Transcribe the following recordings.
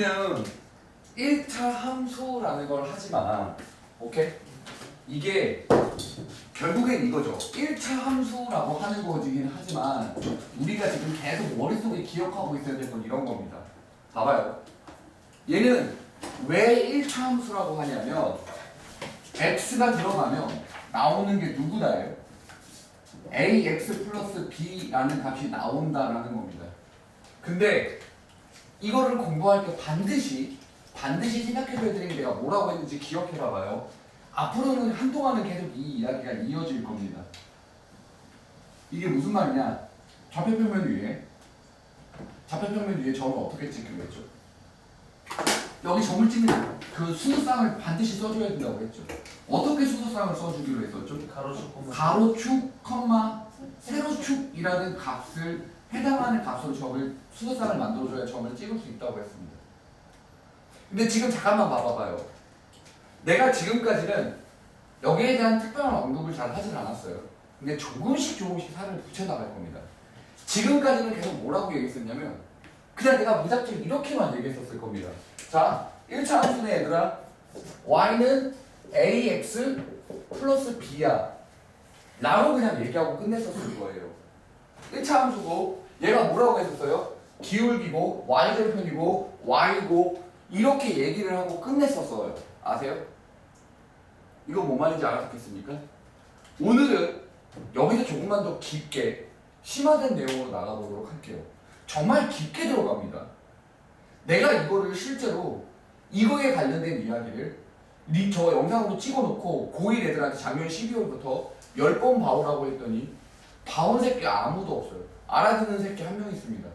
우리는 1차 함수라는 걸 하지만 오케이? 이게 결국엔 이거죠. 1차 함수라고 하는 거긴 하지만 우리가 지금 계속 머릿속에 기억하고 있어야 될 건 이런 겁니다. 봐봐요. 얘는 왜 1차 함수라고 하냐면 x가 들어가면 나오는 게 누구다예요? ax 플러스 b라는 값이 나온다라는 겁니다. 근데 이거를 공부할 때 반드시 생각해줘야 되는 게 내가 뭐라고 했는지 기억해봐봐요. 앞으로는 한동안은 계속 이 이야기가 이어질 겁니다. 이게 무슨 말이냐? 좌표평면 위에 점을 어떻게 찍기로 했죠? 여기 점을 찍는 그 수소쌍을 반드시 써줘야 된다고 했죠. 어떻게 수소쌍을 써주기로 했었죠? 가로축, 세로축이라는 값을 해당하는 값으로 점을 수소쌍을 만들어줘야 점을 찍을 수 있다고 했습니다. 근데 지금 잠깐만 봐봐요. 내가 지금까지는 여기에 대한 특별한 언급을 잘 하진 않았어요. 근데 조금씩 살을 붙여나갈 겁니다. 지금까지는 계속 뭐라고 얘기했었냐면 그냥 내가 무작정 이렇게만 얘기했었을 겁니다. 자, 1차 함수네 얘들아. y는 ax 플러스 b야 라고 그냥 얘기하고 끝냈었을 거예요. 1차 함수고 얘가 뭐라고 했었어요? 기울기고 y절편이고 y고 이렇게 얘기를 하고 끝냈었어요. 아세요? 이거 뭔 말인지 알아듣겠습니까? 오늘은 여기서 조금만 더 깊게 심화된 내용으로 나가보도록 할게요. 정말 깊게 들어갑니다. 내가 이거를 실제로 이거에 관련된 이야기를 저 영상으로 찍어놓고 고1 애들한테 작년 12월부터 10번 봐오라고 했더니 봐온 새끼 아무도 없어요. 알아듣는 새끼 한 명 있습니다.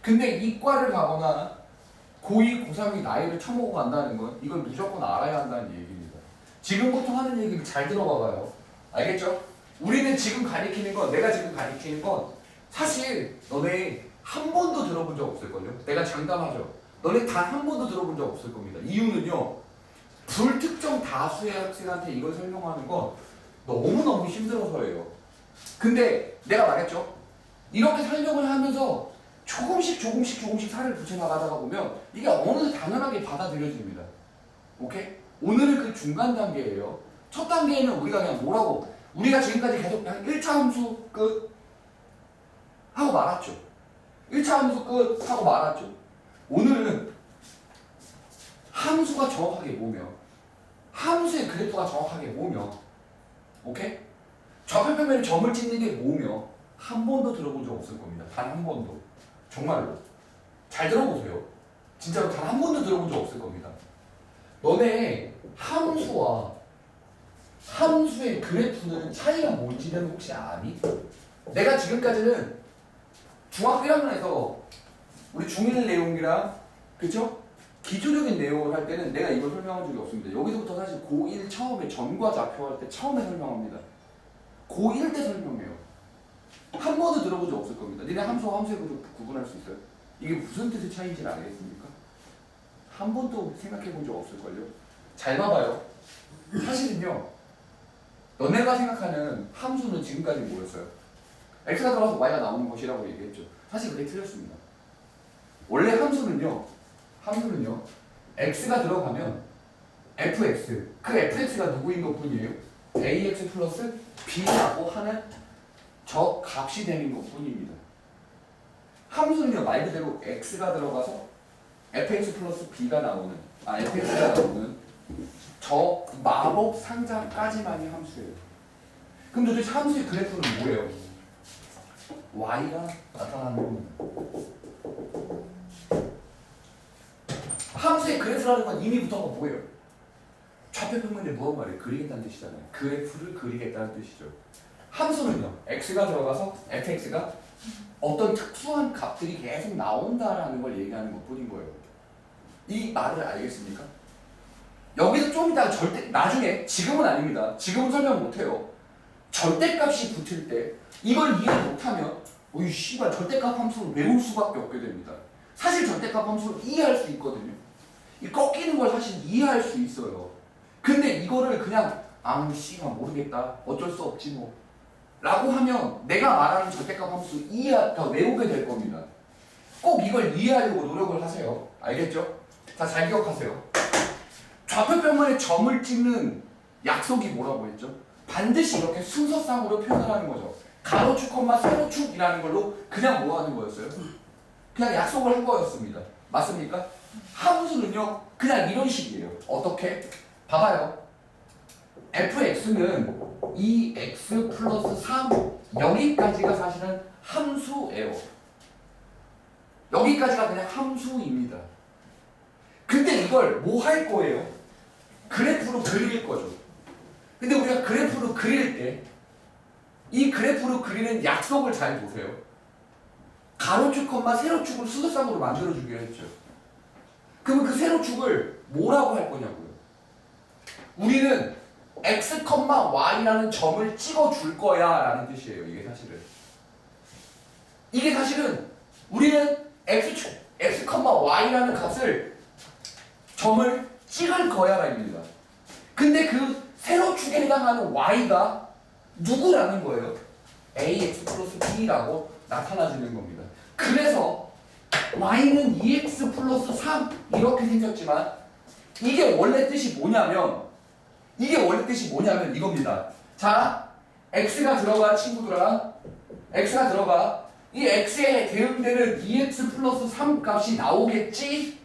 근데 이과를 가거나 고2, 고3이 나이를 처먹어 간다는 건 이걸 무조건 알아야 한다는 얘기입니다. 지금부터 하는 얘기를 잘 들어봐봐요. 알겠죠? 우리는 지금 가리키는 건, 내가 지금 가리키는 건 사실 너네 한 번도 들어본 적 없을걸요? 내가 장담하죠. 너네 단 한 번도 들어본 적 없을 겁니다. 이유는요. 불특정 다수의 학생한테 이걸 설명하는 건 너무너무 힘들어서예요. 근데 내가 말했죠. 이렇게 설명을 하면서 조금씩 살을 붙여나가다가 보면 이게 어느새 당연하게 받아들여집니다. 오케이? 오늘은 그 중간 단계예요. 첫 단계에는 우리가 그냥 뭐라고 우리가 지금까지 계속 그냥 1차 함수 끝 하고 말았죠. 1차 함수 끝 하고 말았죠. 오늘은 함수가 정확하게 뭐며 함수의 그래프가 정확하게 뭐며 오케이? 좌표평면에 점을 찍는 게 뭐며 한 번도 들어본 적 없을 겁니다. 단 한 번도. 정말로. 잘 들어보세요. 진짜로 단 한 번도 들어본 적 없을 겁니다. 너네 함수와 함수의 그래프는 차이가 뭔지는 혹시 아니? 내가 지금까지는 중학교 1학년에서 우리 중1 내용이랑 그쵸? 기초적인 내용을 할 때는 내가 이걸 설명한 적이 없습니다. 여기서부터 사실 고1 처음에 점과 좌표 할 때 처음에 설명합니다. 고1 때 설명해요. 한 번도 들어본 적 없을 겁니다. 니네 함수와 함수의 구분할 수 있어요? 이게 무슨 뜻의 차이인지는 알겠습니까? 한 번도 생각해 본 적 없을걸요? 잘 봐봐요. 사실은요. 너네가 생각하는 함수는 지금까지 뭐였어요? x가 들어가서 y가 나오는 것이라고 얘기했죠. 사실 그게 틀렸습니다. 원래 함수는요. x가 들어가면 fx, 그 fx가 누구인 것 뿐이에요? ax 플러스 b라고 하는 저 값이 되는 것 뿐입니다. 함수는요, 말 그대로 x가 들어가서 fx 플러스 b가 나오는, fx가 나오는 저 마법 상자까지만이 함수예요. 그럼 도대체 함수의 그래프는 뭐예요? y가 나타나는 겁니다. 함수의 그래프라는 건 이미 붙은 거 뭐예요? 좌표평면에 무언 말이에요? 그리겠다는 뜻이잖아요. 그래프를 그리겠다는 뜻이죠. 함수는요, x가 들어가서 fx가 어떤 특수한 값들이 계속 나온다라는 걸 얘기하는 것 뿐인 거예요. 이 말을 알겠습니까? 여기서 좀 이따 나중에, 지금은 아닙니다. 지금은 설명 못해요. 절대값이 붙을 때 이걸 이해 못하면 이 씨발 절대값 함수를 외울 수밖에 없게 됩니다. 사실 절대값 함수를 이해할 수 있거든요. 이 꺾이는 걸 사실 이해할 수 있어요. 근데 이거를 그냥 씨발 모르겠다. 어쩔 수 없지 뭐. 라고 하면 내가 말하는 절대값 함수 외우게 될 겁니다. 꼭 이걸 이해하려고 노력을 하세요. 알겠죠? 자, 잘 기억하세요. 좌표변만에 점을 찍는 약속이 뭐라고 했죠? 반드시 이렇게 순서상으로 표현을 하는 거죠. 가로축, 세로축이라는 걸로 그냥 뭐 하는 거였어요? 그냥 약속을 한 거였습니다. 맞습니까? 함수는요, 그냥 이런 식이에요. 어떻게? 봐봐요. fx는 2x 플러스 3 여기까지가 사실은 함수예요. 여기까지가 그냥 함수입니다. 근데 이걸 뭐 할 거예요? 그래프로 그릴 거죠. 근데 우리가 그래프로 그릴 때 이 그래프로 그리는 약속을 잘 보세요. 가로축, 세로축을 수도쌍으로 만들어주기로 했죠. 그러면 그 세로축을 뭐라고 할 거냐고요. 우리는 x, y라는 점을 찍어줄 거야 라는 뜻이에요. 이게 사실은 우리는 x, y라는 값을 점을 찍을 거야 라입니다. 근데 그 세로축에 해당하는 y가 누구라는 거예요? ax 플러스 b라고 나타나지는 겁니다. 그래서 y는 2x 플러스 3 이렇게 생겼지만 이게 원래 뜻이 뭐냐면 이겁니다. 자, x가 들어가 친구들아. x가 들어가. 이 x에 대응되는 2x 플러스 3 값이 나오겠지?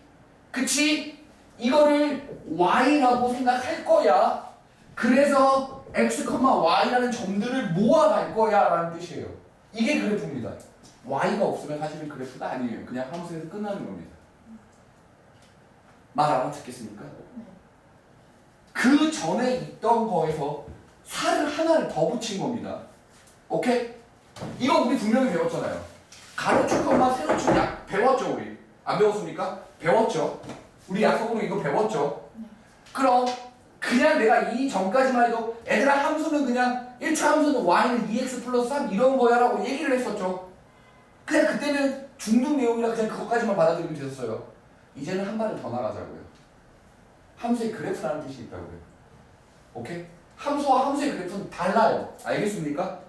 그치? 이거를 y라고 생각할 거야. 그래서 x, y라는 점들을 모아갈 거야 라는 뜻이에요. 이게 그래프입니다. y가 없으면 사실은 그래프가 아니에요. 그냥 함수에서 끝나는 겁니다. 말 알아듣겠습니까? 그 전에 있던 거에서 살을 하나를 더 붙인 겁니다. 오케이? 이거 우리 분명히 배웠잖아요. 가로축, 세로축 약 배웠죠 우리? 안 배웠습니까? 배웠죠. 우리 약속으로 이거 배웠죠. 그럼 그냥 내가 이 전까지만 해도 애들아 함수는 그냥 1차 함수는 y는 2x 플러스 3 이런 거야 라고 얘기를 했었죠. 그냥 그때는 중등 내용이라 그냥 그것까지만 받아들이면 됐었어요. 이제는 한 발을 더 나가자고요. 함수의 그래프라는 뜻이 있다고요. 오케이? 함수와 함수의 그래프는 달라요. 알겠습니까?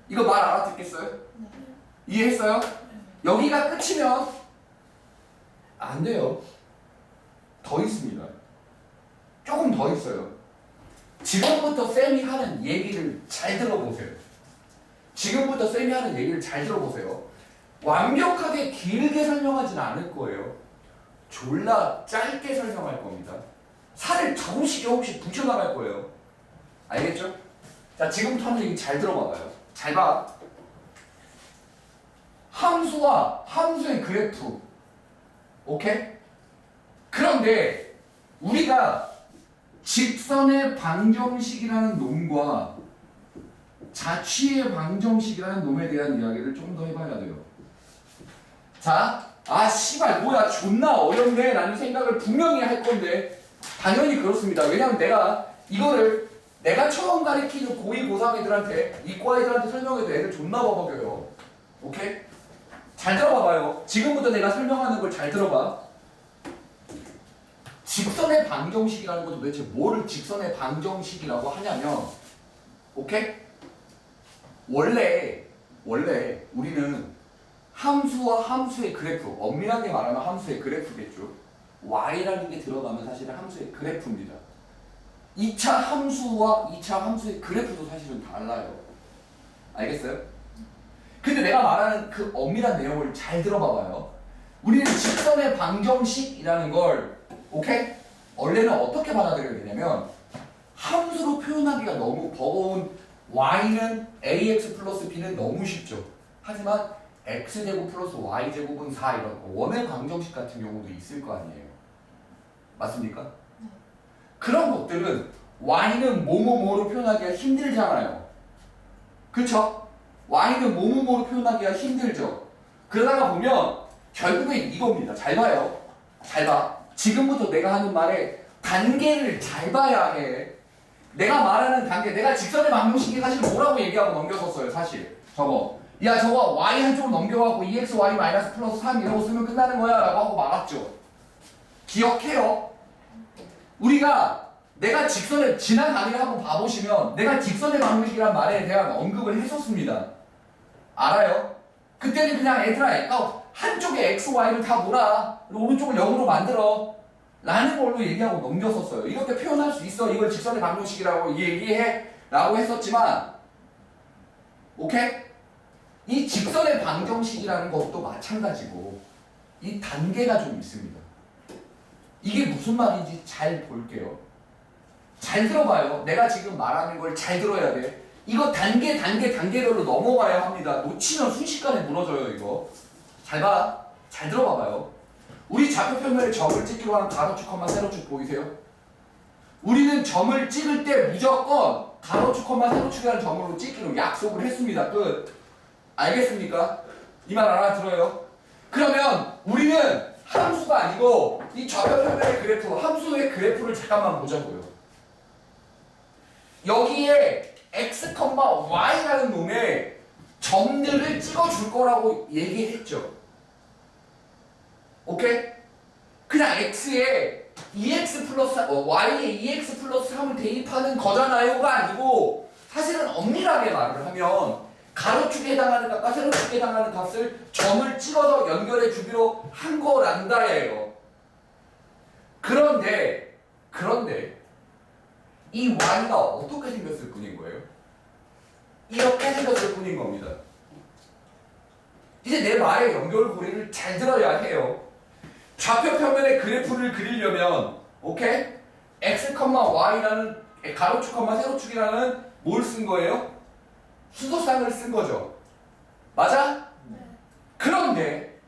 이거 말 알아듣겠어요? 이해했어요? 여기가 끝이면 안 돼요. 더 있습니다. 조금 더 있어요. 지금부터 쌤이 하는 얘기를 잘 들어보세요. 완벽하게 길게 설명하진 않을 거예요. 졸라 짧게 설명할 겁니다. 살을 조금씩 붙여나갈 거예요. 알겠죠? 자, 지금부터 하는 얘기 잘 들어봐봐요. 잘 봐. 함수와 함수의 그래프. 오케이? 그런데 우리가 직선의 방정식이라는 놈과 자취의 방정식이라는 놈에 대한 이야기를 좀 더 해봐야 돼요. 자, 씨발 뭐야 존나 어렵네 라는 생각을 분명히 할 건데 당연히 그렇습니다. 왜냐면 내가 처음 가르치는 고2, 고3 애들한테 이과 애들한테 설명해도 애들 존나 버벅여요. 오케이? 잘 들어봐봐요. 지금부터 내가 설명하는 걸 잘 들어봐. 직선의 방정식이라는 건 도대체 뭐를 직선의 방정식이라고 하냐면, 오케이? 원래 우리는 함수와 함수의 그래프, 엄밀하게 말하면 함수의 그래프겠죠. y라는 게 들어가면 사실은 함수의 그래프입니다. 2차 함수와 2차 함수의 그래프도 사실은 달라요. 알겠어요? 근데 내가 말하는 그 엄밀한 내용을 잘 들어봐봐요. 우리는 직선의 방정식이라는 걸, 오케이? 원래는 어떻게 받아들여야 되냐면 함수로 표현하기가 너무 버거운 y는 ax 플러스 b는 너무 쉽죠. 하지만 x제곱 플러스 y제곱은 4 이런 거 원의 방정식 같은 경우도 있을 거 아니에요. 맞습니까? 네. 그런 것들은 y는 뭐뭐뭐로 표현하기가 힘들잖아요. 그쵸? y는 뭐뭐뭐로 표현하기가 힘들죠. 그러다가 보면 결국엔 이겁니다. 잘 봐요. 잘 봐. 지금부터 내가 하는 말에 단계를 잘 봐야 해. 내가 말하는 단계, 내가 직선의 방정식이 사실 뭐라고 얘기하고 넘겼었어요. 사실 저거 y 한쪽으로 넘겨갖고 2xy 마이너스 플러스 3 이러고 쓰면 끝나는 거야 라고 하고 말았죠. 기억해요. 내가 직선의 지난 강의를 한번 봐보시면 내가 직선의 방정식이란 말에 대한 언급을 했었습니다. 알아요? 그때는 그냥 애들아 한쪽에 x, y를 다 몰아. 그리고 오른쪽을 0으로 만들어. 라는 걸로 얘기하고 넘겼었어요. 이렇게 표현할 수 있어. 이걸 직선의 방정식이라고 얘기해. 라고 했었지만, 오케이? 이 직선의 방정식이라는 것도 마찬가지고, 이 단계가 좀 있습니다. 이게 무슨 말인지 잘 볼게요. 잘 들어봐요. 내가 지금 말하는 걸 잘 들어야 돼. 이거 단계별로 넘어가야 합니다. 놓치면 순식간에 무너져요, 이거. 잘 봐. 잘 들어봐봐요. 우리 좌표평면에 점을 찍기로 하는 가로축, 세로축 보이세요? 우리는 점을 찍을 때 무조건 가로축, 세로축이라는 점으로 찍기로 약속을 했습니다. 끝. 알겠습니까? 이 말 알아들어요? 그러면 우리는 함수가 아니고 이 좌표평면의 그래프, 함수의 그래프를 잠깐만 보자고요. 여기에 x, y라는 놈의 점들을 찍어줄 거라고 얘기했죠. 오케이? 그냥 x에 EX 플러스, y에 EX 플러스 3을 대입하는 거잖아요가 아니고 사실은 엄밀하게 말을 하면 가로축에 해당하는 값과 세로축에 해당하는 값을 점을 찍어서 연결해 주기로 한 거란다예요. 그런데 이 y가 어떻게 생겼을 뿐인 거예요? 이렇게 생겼을 뿐인 겁니다. 이제 내 말의 연결고리를 잘 들어야 해요. 좌표평면의 그래프를 그리려면 오케이? x, y라는 가로축, 세로축이라는 뭘 쓴 거예요? 수소쌍을 쓴 거죠. 맞아? 네. 그런데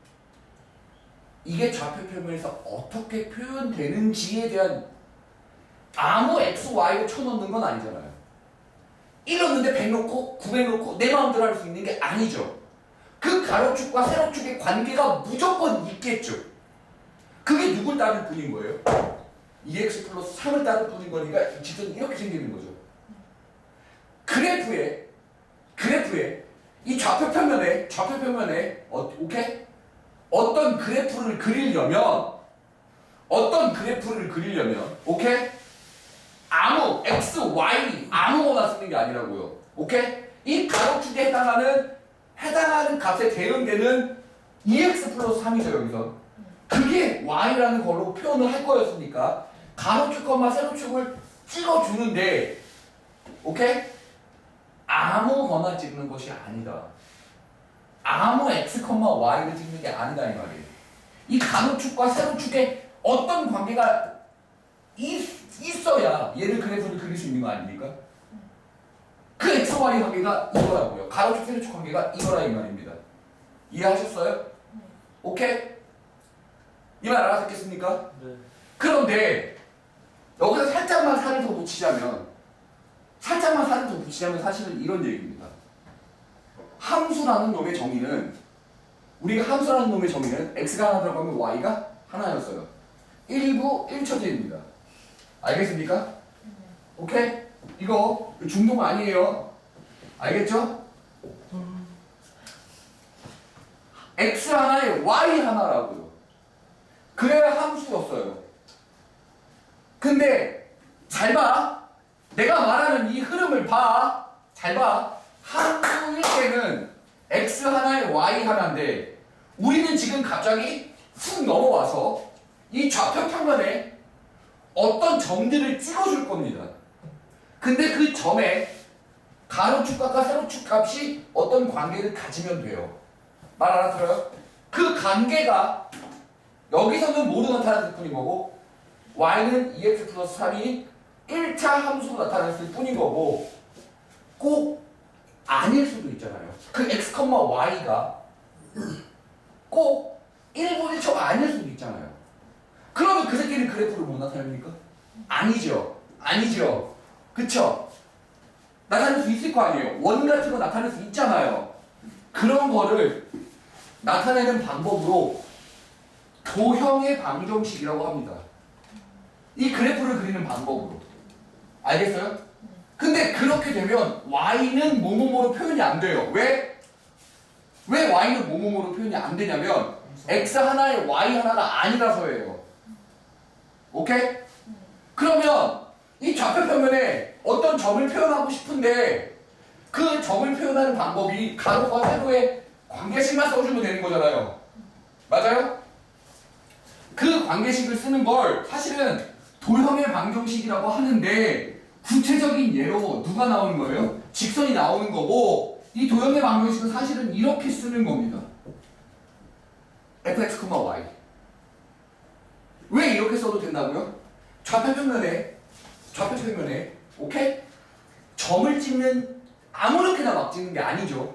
이게 좌표평면에서 어떻게 표현되는지에 대한 아무 x, y를 쳐놓는 건 아니잖아요. 1 넣는데 100 넣고 900 넣고 내 마음대로 할 수 있는 게 아니죠. 그 가로축과 세로축의 관계가 무조건 있겠죠. 그게 누굴 따를 뿐인 거예요? 2x 플러스 3을 따를 뿐인 거니까 직선이 이렇게 생기는 거죠. 그래프에 이 좌표평면에 오케이? 어떤 그래프를 그리려면 오케이? 아무 x, y 아무거나 쓰는 게 아니라고요. 오케이? 이 가로축에 해당하는 값에 대응되는 2x 플러스 3이죠, 여기서. 그게 y라는 걸로 표현을 할 거였으니까 가로축, 세로축을 찍어주는데 오케이? 아무거나 찍는 것이 아니다. 아무 x, y를 찍는 게 아니다 이 말이에요. 이 가로축과 세로축에 어떤 관계가 있어야 얘를 그래프를 그릴 수 있는 거 아닙니까? 그 x, y 관계가 이거라고요. 가로축, 세로축 관계가 이거라 이 말입니다. 이해하셨어요? 오케이? 이 말 알아듣겠습니까? 네. 그런데 여기서 살짝만 살을 더 붙이자면 사실은 이런 얘기입니다. 함수라는 놈의 정의는 x가 하나 들어가면 y가 하나였어요. 1부 1처제입니다. 알겠습니까? 오케이? 이거 중동 아니에요. 알겠죠? x 하나에 y 하나라고요. 그래야 함수였어요. 근데 잘 봐. 내가 말하는 이 흐름을 봐. 잘 봐. 함수일 때는 x 하나에 y 하나인데 우리는 지금 갑자기 훅 넘어와서 이 좌표평면에 어떤 점들을 찍어줄 겁니다. 근데 그 점에 가로축 값과 세로축 값이 어떤 관계를 가지면 돼요. 말 알아들어요? 그 관계가 여기서는 모두 나타났을 뿐인 거고 y는 2x 플러스 3이 1차 함수로 나타났을 뿐인 거고 꼭 아닐 수도 있잖아요. 그 x, y가 꼭 1분 1초가 아닐 수도 있잖아요. 그러면 그 새끼는 그래프를 못 나타냅니까? 아니죠. 그쵸? 나타낼 수 있을 거 아니에요. 원 같은 거 나타낼 수 있잖아요. 그런 거를 나타내는 방법으로 도형의 방정식이라고 합니다. 이 그래프를 그리는 방법으로. 알겠어요? 근데 그렇게 되면 y는 뭐뭐뭐로 표현이 안 돼요. 왜 y는 뭐뭐뭐로 표현이 안 되냐면 x 하나에 y 하나가 아니라서예요. 오케이? 그러면 이 좌표평면에 어떤 점을 표현하고 싶은데 그 점을 표현하는 방법이 가로와 세로의 관계식만 써주면 되는 거잖아요. 맞아요? 그 관계식을 쓰는 걸 사실은 도형의 방정식이라고 하는데 구체적인 예로 누가 나오는 거예요? 직선이 나오는 거고 이 도형의 방정식은 사실은 이렇게 쓰는 겁니다. fx, y. 왜 이렇게 써도 된다고요? 좌표평면에 오케이? 점을 찍는 아무렇게나 막 찍는 게 아니죠.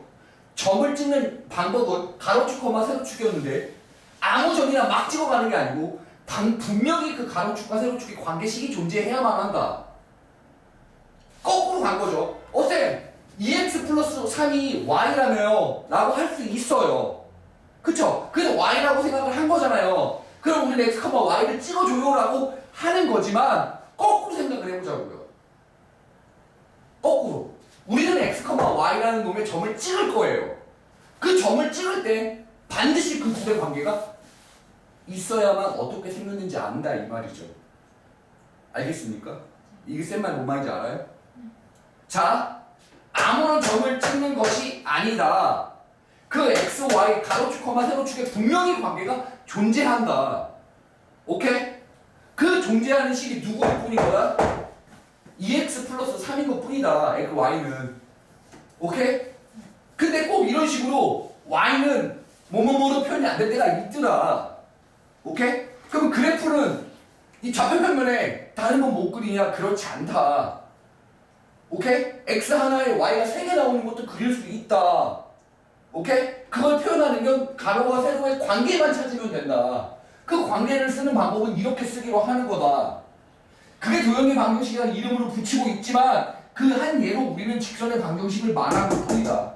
점을 찍는 방법은 가로축, 세로축이었는데 아무 점이나 막 찍어가는 게 아니고 분명히 그 가로축과 세로축의 관계식이 존재해야만 한다. 거꾸로 간 거죠. 쌤, 2x 플러스 3이 y라며 라고 할 수 있어요. 그쵸? 그래서 y라고 생각을 한 거잖아요. 그럼 우리는 x, y를 찍어줘요 라고 하는 거지만 거꾸로 생각을 해보자고요. 거꾸로. 우리는 x, y라는 놈의 점을 찍을 거예요. 그 점을 찍을 때 반드시 그 둘의 관계가 있어야만 어떻게 생겼는지 안다 이 말이죠. 알겠습니까? 이게 쌤 말 뭔 말인지 알아요? 자, 아무런 점을 찍는 것이 아니다. 그 x, y, 가로축, 세로축에 분명히 관계가 존재한다. 오케이? 그 존재하는 식이 누구일 뿐인 거야? 2x 플러스 3인 것 뿐이다. y는. 오케이? 근데 꼭 이런 식으로 y는 뭐뭐뭐로 표현이 안 될 때가 있더라. 오케이? 그럼 그래프는 이 좌표평면에 다른 건 못 그리냐? 그렇지 않다. 오케이? x 하나에 y가 3개 나오는 것도 그릴 수 있다. 오케이? 그걸 표현하는 건 가로와 세로의 관계만 찾으면 된다. 그 관계를 쓰는 방법은 이렇게 쓰기로 하는 거다. 그게 도형의 방정식이라는 이름으로 붙이고 있지만 그 한 예로 우리는 직선의 방정식을 말하는 것 뿐이다.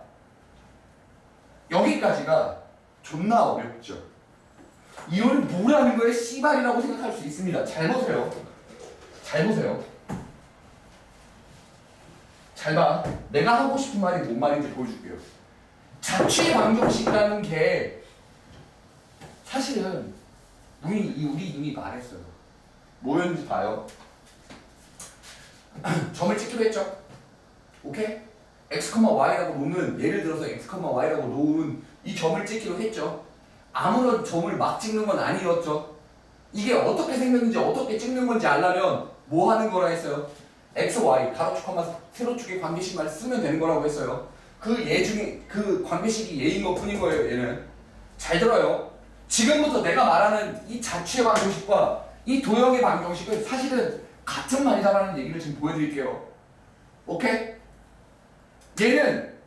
여기까지가 존나 어렵죠. 이걸 뭐라는 거에 씨발이라고 생각할 수 있습니다. 잘 보세요. 잘 보세요. 잘 봐. 내가 하고 싶은 말이 뭔 말인지 보여줄게요. 자취의 방정식이라는 게 사실은 우리 이미 말했어요. 뭐였는지 봐요. 점을 찍기로 했죠. 오케이? x, y라고 놓은 예를 들어서 x, y라고 놓은 이 점을 찍기로 했죠. 아무런 점을 막 찍는 건 아니었죠. 이게 어떻게 생겼는지 어떻게 찍는 건지 알려면 뭐 하는 거라 했어요? x, y, 가로축, 세로축의 관계식만 쓰면 되는 거라고 했어요. 그 예 중에 그 관계식이 예인 것 뿐인 거예요. 얘는. 잘 들어요. 지금부터 내가 말하는 이 자취의 방정식과 이 도형의 방정식은 사실은 같은 말이다라는 얘기를 지금 보여드릴게요. 오케이? 얘는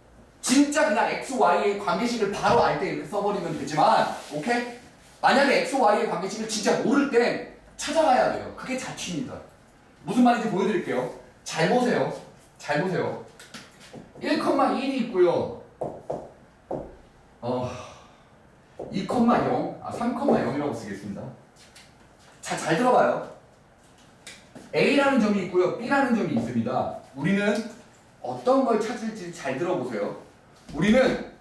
진짜 그냥 x, y의 관계식을 바로 알 때 이렇게 써버리면 되지만 오케이? 만약에 x, y의 관계식을 진짜 모를 땐 찾아가야 돼요. 그게 자취입니다. 무슨 말인지 보여드릴게요. 잘 보세요. 잘 보세요. 1,1이 있고요. 2,0, 3,0이라고 쓰겠습니다. 자, 잘 들어봐요. A라는 점이 있고요. B라는 점이 있습니다. 우리는 어떤 걸 찾을지 잘 들어보세요. 우리는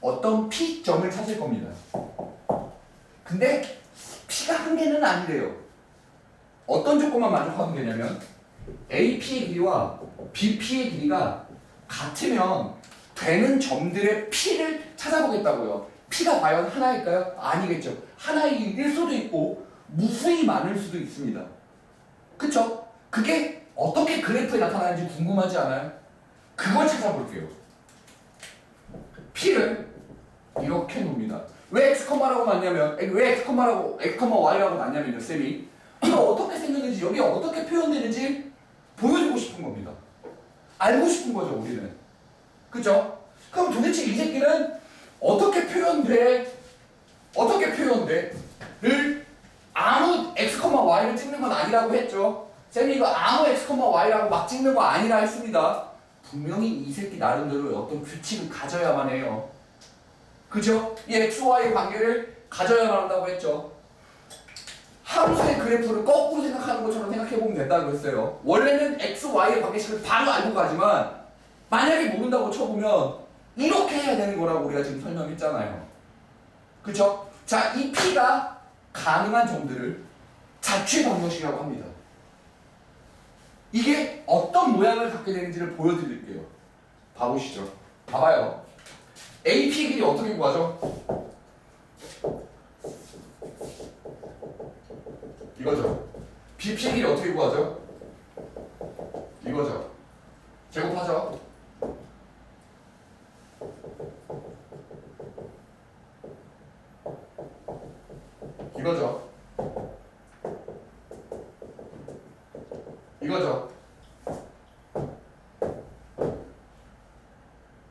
어떤 P점을 찾을 겁니다. 근데 P가 한 개는 아니래요. 어떤 조건만 만족하면 되냐면 AP의 길이와 BP의 길이가 같으면 되는 점들의 P를 찾아보겠다고요. P가 과연 하나일까요? 아니겠죠. 하나일 수도 있고 무수히 많을 수도 있습니다. 그쵸? 그게 어떻게 그래프에 나타나는지 궁금하지 않아요? 그걸 찾아볼게요. P를 이렇게 놉니다. 왜 x라고 놨냐면 왜 y라고 놨냐면요. 쌤이 어떻게 생겼는지 여기 어떻게 표현되는지 보여주고 싶은 겁니다. 알고 싶은 거죠. 우리는. 그죠? 그럼 도대체 이 새끼는 어떻게 표현돼? 를 아무 x, y를 찍는 건 아니라고 했죠. 쌤이 이거 아무 x, y라고 막 찍는 거 아니라 했습니다. 분명히 이 새끼 나름대로 어떤 규칙을 가져야만 해요. 그죠? 이 x, y의 관계를 가져야만 한다고 했죠. 함수의 그래프를 거꾸로 생각하는 것처럼 생각해보면 된다고 했어요. 원래는 x, y의 관계식을 바로 알고 가지만 만약에 모른다고 쳐보면 이렇게 해야 되는 거라고 우리가 지금 설명했잖아요. 그쵸? 자, 이 P가 가능한 점들을 자취 방정식이라고 합니다. 이게 어떤 모양을 갖게 되는지를 보여드릴게요. 봐보시죠. 봐봐요. AP 길이 어떻게 구하죠? 이거죠. BP의 길이 어떻게 구하죠? 이거죠. 제곱하죠. 이거죠. 이거죠.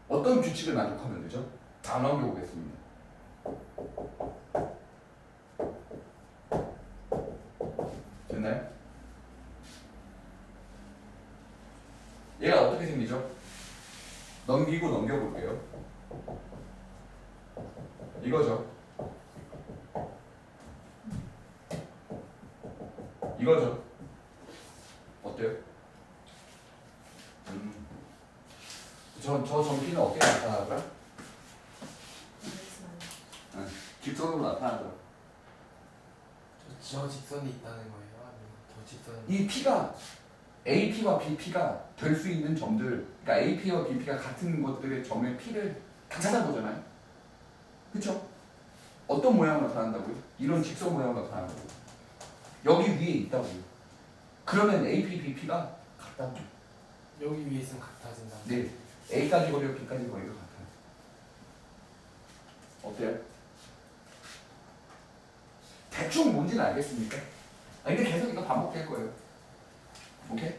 어떤 규칙을 만족하면 되죠? 다 넘겨보겠습니다. 됐나요? 얘가 어떻게 생기죠? 넘기고 넘겨볼게요. 이거죠. 이거죠. 어때요? 저 점피는 어떻게 나타나더라? 직선으로 나타나더라. 저 직선이 있다는 거예요? 아니면 더 직선이? 이 P가 AP와 BP가 될 수 있는 점들, 그러니까 AP와 BP가 같은 것들의 점의 P를 다 찾아보잖아요. 그쵸? 어떤 모양으로 나타난다고요? 이런 직선 모양으로 나타난다고요. 여기 위에 있다고요. 그러면 AP, BP가 같다고. 여기 위에 있으면 같아진다. 네. A까지 거리와 B까지 거리가 같아요. 어때요? 대충 뭔지는 알겠습니까? 근데 계속 이거 반복될 거예요. 오케이?